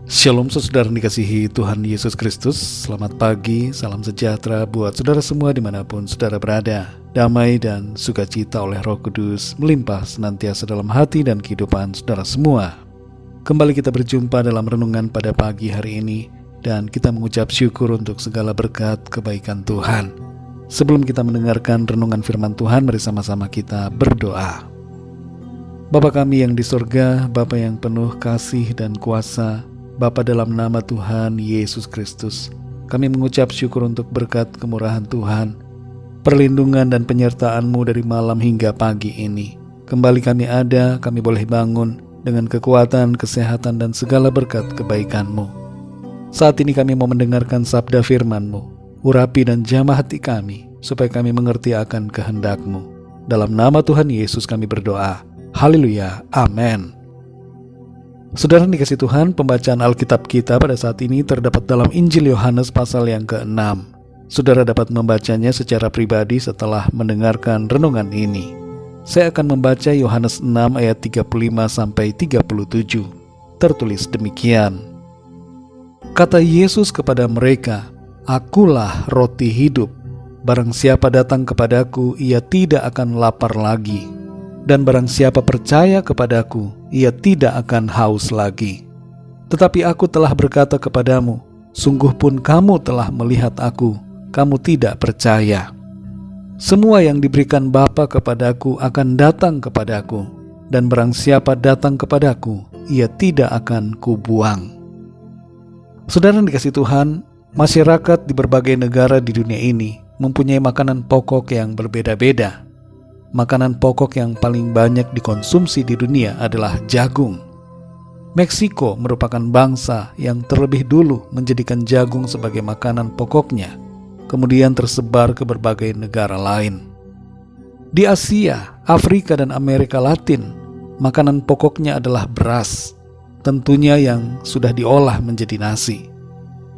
Shalom saudara yang dikasihi Tuhan Yesus Kristus. Selamat pagi, salam sejahtera buat saudara semua dimanapun saudara berada. Damai dan sukacita oleh Roh Kudus melimpah senantiasa dalam hati dan kehidupan saudara semua. Kembali kita berjumpa dalam renungan pada pagi hari ini, dan kita mengucap syukur untuk segala berkat kebaikan Tuhan. Sebelum kita mendengarkan renungan firman Tuhan, mari sama-sama kita berdoa. Bapa kami yang di sorga, Bapa yang penuh kasih dan kuasa, Bapa, dalam nama Tuhan Yesus Kristus, kami mengucap syukur untuk berkat kemurahan Tuhan, perlindungan dan penyertaan-Mu dari malam hingga pagi ini. Kembali kami ada, kami boleh bangun dengan kekuatan, kesehatan dan segala berkat kebaikan-Mu. Saat ini kami mau mendengarkan sabda firman-Mu. Urapi dan jamah hati kami, supaya kami mengerti akan kehendak-Mu. Dalam nama Tuhan Yesus kami berdoa. Haleluya, amin. Saudara dikasih Tuhan, pembacaan Alkitab kita pada saat ini terdapat dalam Injil Yohanes pasal yang ke-6. Saudara dapat membacanya secara pribadi setelah mendengarkan renungan ini. Saya akan membaca Yohanes 6 ayat 35-37. Tertulis demikian. Kata Yesus kepada mereka, "Akulah roti hidup. Barang siapa datang kepadaku, ia tidak akan lapar lagi. Dan barang siapa percaya kepadaku, ia tidak akan haus lagi. Tetapi aku telah berkata kepadamu, sungguh pun kamu telah melihat aku, kamu tidak percaya. Semua yang diberikan Bapa kepadaku akan datang kepadaku, dan barang siapa datang kepadaku, ia tidak akan kubuang." Saudara yang dikasih Tuhan, masyarakat di berbagai negara di dunia ini mempunyai makanan pokok yang berbeda-beda. Makanan pokok yang paling banyak dikonsumsi di dunia adalah jagung. Meksiko merupakan bangsa yang terlebih dulu menjadikan jagung sebagai makanan pokoknya, kemudian tersebar ke berbagai negara lain. Di Asia, Afrika dan Amerika Latin, makanan pokoknya adalah beras, tentunya yang sudah diolah menjadi nasi.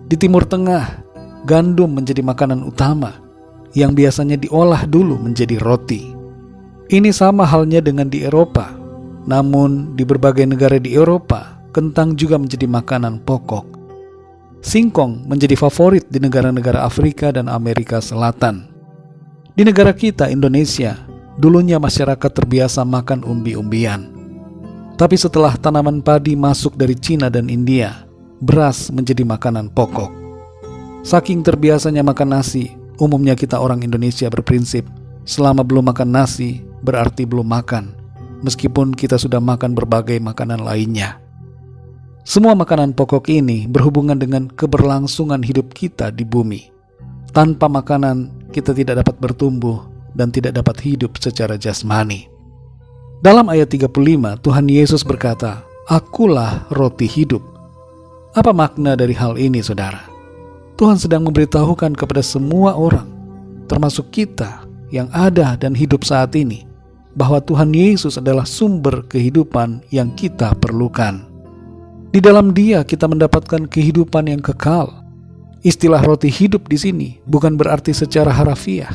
Di Timur Tengah, gandum menjadi makanan utama, yang biasanya diolah dulu menjadi roti. Ini sama halnya dengan di Eropa. Namun di berbagai negara di Eropa, kentang juga menjadi makanan pokok. Singkong menjadi favorit di negara-negara Afrika dan Amerika Selatan. Di negara kita, Indonesia, dulunya masyarakat terbiasa makan umbi-umbian. Tapi setelah tanaman padi masuk dari Cina dan India, beras menjadi makanan pokok. Saking terbiasanya makan nasi, umumnya kita orang Indonesia berprinsip, selama belum makan nasi, berarti belum makan, meskipun kita sudah makan berbagai makanan lainnya. Semua makanan pokok ini berhubungan dengan keberlangsungan hidup kita di bumi. Tanpa makanan, kita tidak dapat bertumbuh dan tidak dapat hidup secara jasmani. Dalam ayat 35, Tuhan Yesus berkata, "Akulah roti hidup." Apa makna dari hal ini, saudara? Tuhan sedang memberitahukan kepada semua orang, termasuk kita yang ada dan hidup saat ini, bahwa Tuhan Yesus adalah sumber kehidupan yang kita perlukan. Di dalam Dia kita mendapatkan kehidupan yang kekal. Istilah roti hidup di sini bukan berarti secara harafiah,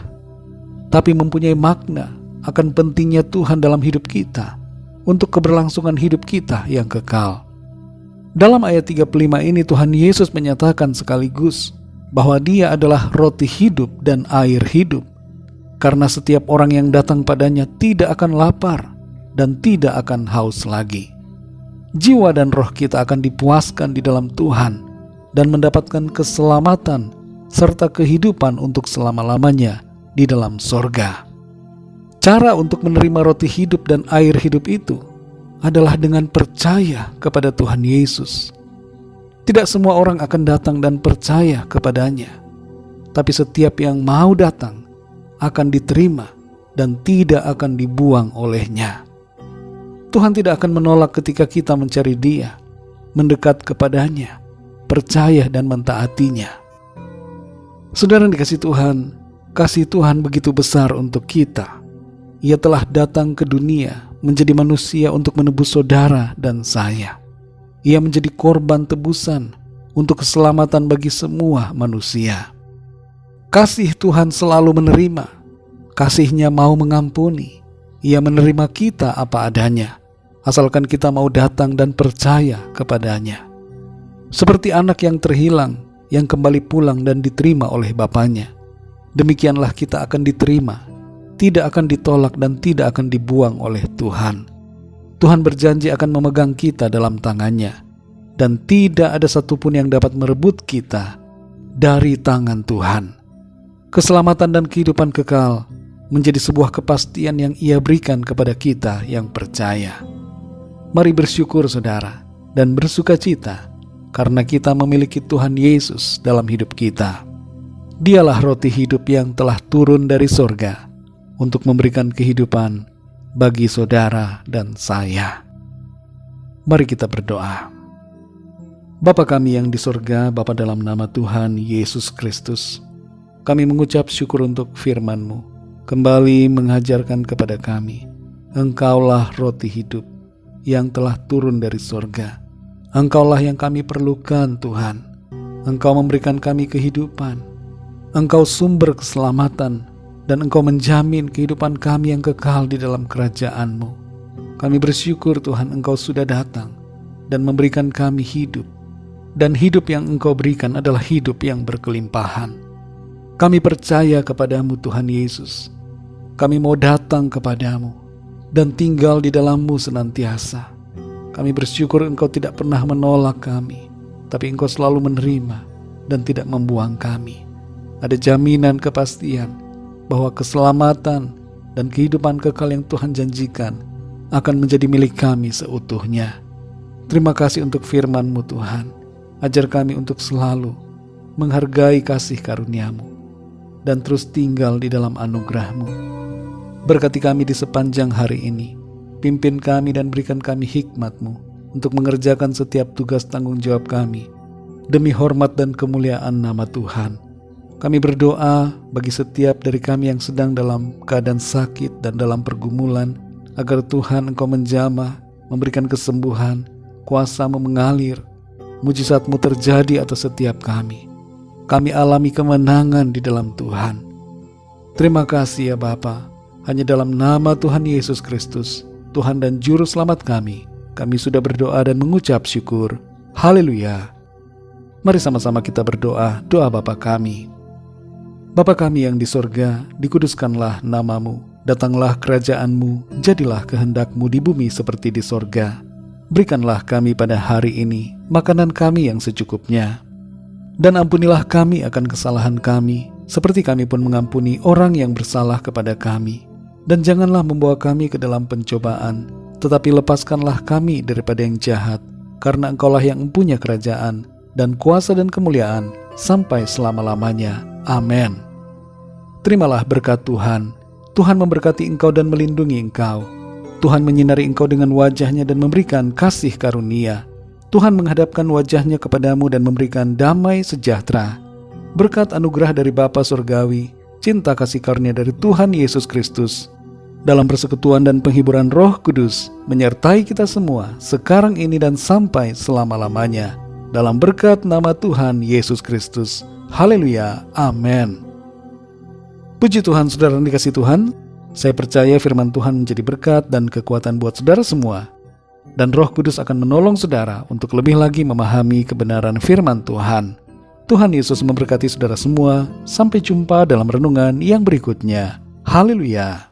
tapi mempunyai makna akan pentingnya Tuhan dalam hidup kita untuk keberlangsungan hidup kita yang kekal. Dalam ayat 35 ini Tuhan Yesus menyatakan sekaligus bahwa Dia adalah roti hidup dan air hidup. Karena setiap orang yang datang padanya tidak akan lapar dan tidak akan haus lagi. Jiwa dan roh kita akan dipuaskan di dalam Tuhan dan mendapatkan keselamatan serta kehidupan untuk selama-lamanya di dalam sorga. Cara untuk menerima roti hidup dan air hidup itu adalah dengan percaya kepada Tuhan Yesus. Tidak semua orang akan datang dan percaya kepadanya, tapi setiap yang mau datang akan diterima dan tidak akan dibuang olehnya. Tuhan tidak akan menolak ketika kita mencari Dia, mendekat kepadanya, percaya dan mentaatinya. Saudara yang dikasih Tuhan, kasih Tuhan begitu besar untuk kita. Ia telah datang ke dunia menjadi manusia untuk menebus saudara dan saya. Ia menjadi korban tebusan untuk keselamatan bagi semua manusia. Kasih Tuhan selalu menerima. Kasih-Nya mau mengampuni. Ia menerima kita apa adanya, asalkan kita mau datang dan percaya kepadanya. seperti anak yang terhilang, yang kembali pulang dan diterima oleh bapaknya. Demikianlah kita akan diterima, tidak akan ditolak dan tidak akan dibuang oleh Tuhan. Tuhan berjanji akan memegang kita dalam tangannya, dan tidak ada satupun yang dapat merebut kita dari tangan Tuhan. Keselamatan dan kehidupan kekal menjadi sebuah kepastian yang Ia berikan kepada kita yang percaya. Mari bersyukur saudara, dan bersukacita karena kita memiliki Tuhan Yesus dalam hidup kita. Dialah roti hidup yang telah turun dari sorga untuk memberikan kehidupan bagi saudara dan saya. Mari kita berdoa. Bapa kami yang di sorga, Bapa dalam nama Tuhan Yesus Kristus, kami mengucap syukur untuk firman-Mu, kembali mengajarkan kepada kami, Engkaulah roti hidup yang telah turun dari sorga. Engkaulah yang kami perlukan Tuhan. Engkau memberikan kami kehidupan. Engkau sumber keselamatan, dan Engkau menjamin kehidupan kami yang kekal di dalam kerajaan-Mu. Kami bersyukur Tuhan Engkau sudah datang dan memberikan kami hidup, dan hidup yang Engkau berikan adalah hidup yang berkelimpahan. Kami percaya kepadamu Tuhan Yesus. Kami mau datang kepadamu dan tinggal di dalam-Mu senantiasa. Kami bersyukur Engkau tidak pernah menolak kami, tapi Engkau selalu menerima dan tidak membuang kami. Ada jaminan kepastian bahwa keselamatan dan kehidupan kekal yang Tuhan janjikan akan menjadi milik kami seutuhnya. Terima kasih untuk firman-Mu Tuhan. Ajar kami untuk selalu menghargai kasih karunia-Mu dan terus tinggal di dalam anugerah-Mu. Berkati kami di sepanjang hari ini. Pimpin kami dan berikan kami hikmat-Mu untuk mengerjakan setiap tugas tanggung jawab kami demi hormat dan kemuliaan nama Tuhan. Kami berdoa bagi setiap dari kami yang sedang dalam keadaan sakit dan dalam pergumulan, agar Tuhan Engkau menjamah, memberikan kesembuhan, kuasa-Mu mengalir, mujizat-Mu terjadi atas setiap kami. Kami alami kemenangan di dalam Tuhan. Terima kasih ya Bapa. Hanya dalam nama Tuhan Yesus Kristus, Tuhan dan Juru Selamat kami sudah berdoa dan mengucap syukur. Haleluya. Mari sama-sama kita berdoa, doa Bapa kami. Bapa kami yang di sorga, dikuduskanlah nama-Mu, datanglah kerajaan-Mu, jadilah kehendak-Mu di bumi seperti di sorga. Berikanlah kami pada hari ini makanan kami yang secukupnya. Dan ampunilah kami akan kesalahan kami, seperti kami pun mengampuni orang yang bersalah kepada kami. Dan janganlah membawa kami ke dalam pencobaan, tetapi lepaskanlah kami daripada yang jahat, karena Engkaulah yang mempunyai kerajaan, dan kuasa dan kemuliaan, sampai selama-lamanya. Amin. Terimalah berkat Tuhan. Tuhan memberkati engkau dan melindungi engkau. Tuhan menyinari engkau dengan wajah-Nya dan memberikan kasih karunia. Tuhan menghadapkan wajah-Nya kepadamu dan memberikan damai sejahtera. Berkat anugerah dari Bapa Surgawi, cinta kasih karunia dari Tuhan Yesus Kristus, dalam persekutuan dan penghiburan Roh Kudus, menyertai kita semua, sekarang ini dan sampai selama-lamanya. Dalam berkat nama Tuhan Yesus Kristus. Haleluya. Amin. Puji Tuhan, saudara yang dikasihi Tuhan. Saya percaya firman Tuhan menjadi berkat dan kekuatan buat saudara semua. Dan Roh Kudus akan menolong saudara untuk lebih lagi memahami kebenaran firman Tuhan. Tuhan Yesus memberkati saudara semua. Sampai jumpa dalam renungan yang berikutnya. Haleluya.